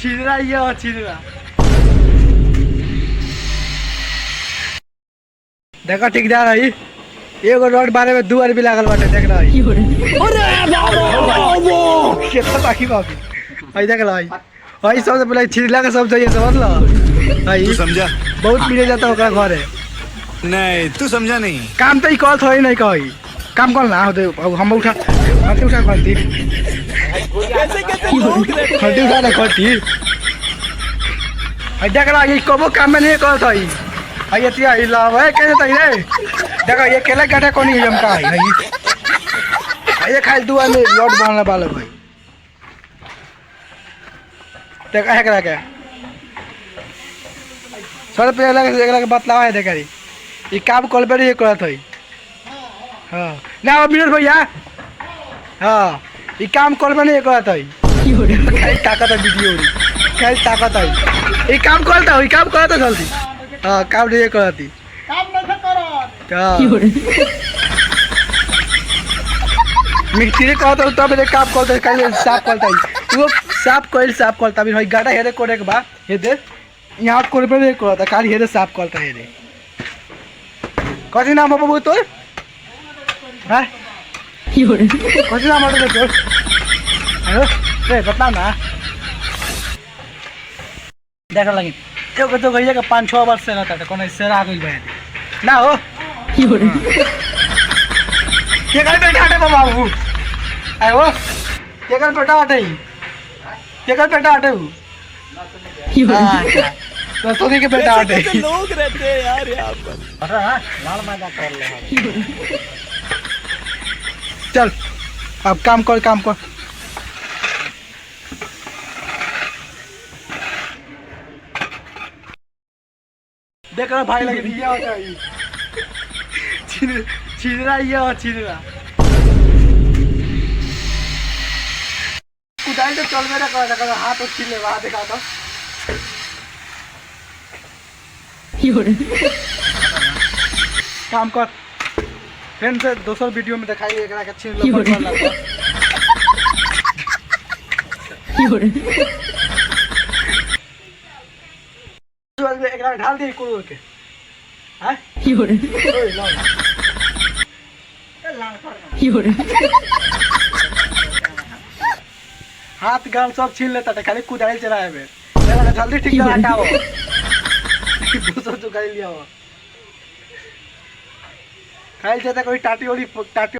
छिदरा ये हो छिदरा देखो ठीक जा रही एगो रोड बारे में 2 भी लागल बाटे देख रहा है अरे बाबा कितना बाकी बाकी भाई देख लो भाई सबसे पहले छिदला का सब चाहिए समझ लो भाई तू समझा बहुत पीड़े जाता ओकरा घर है नहीं तू समझा नहीं काम तो ही कॉल थोड़ी नहीं कही काम कौन ना होते हम उठा खटी उठा खटी खटी उठा ना खटी भाई देख रहा ये कबो काम में नहीं करत हई भाई ये तिया हिलाव है कैसे तई रे देखो ये केला काटा कोनी हम का है ये खाली दुआ में लोड बनने वाला भाई देखा है करा के सर पे एकला के बतलावा है देखा रे ये काम कॉल पे ये करत हई हां ना विनोद भैया हां ये काम कॉल पे नहीं करत हई खाली ताकत है वीडियो खाली ताकत है ये काम करता है काम करता जल्दी हां काम नहीं करती काम नहीं करत हां मिस्त्री कहता हूं तब काम करता है कल साफ करता है वो साफ करता भी भाई गाड़ा हेरे करे के बा हे दे यहां कोरे पे नहीं करता खाली हेरे साफ करता है रे कथी नाम बाबू तोर हां कथी नाम है तोर हेलो रे बता ना देखा लगी एगो तो भैया के 5-6 वर्ष से रहता कोनो इससे आ गइल बा ना हो के कर बेटा हटे बाबू आए हो के कर बेटा हटे के कर बेटा हटे अच्छा तो तोरी के बेटा हटे लोग रहते हैं यार यहाँ पर लाल मजा कर ले चल अब काम कर देख रहा भाई लगे दिया होता है छिदरा ये और छिदरा कुदाई तो चल मेरा कर हाथ और छिले वहां देखा तो काम कर फ्रेंड से दोसर वीडियो में दिखाई एकरा के छिल लो एकरा ढाल दे कोड़ के हां ओए ला हाथ गाल सब छीन लेता था खाली कुदाई चलाए में जल्दी ठीक से हटाओ दूसरा जो गाड़ी लिया हो खाई जाता कोई टाटी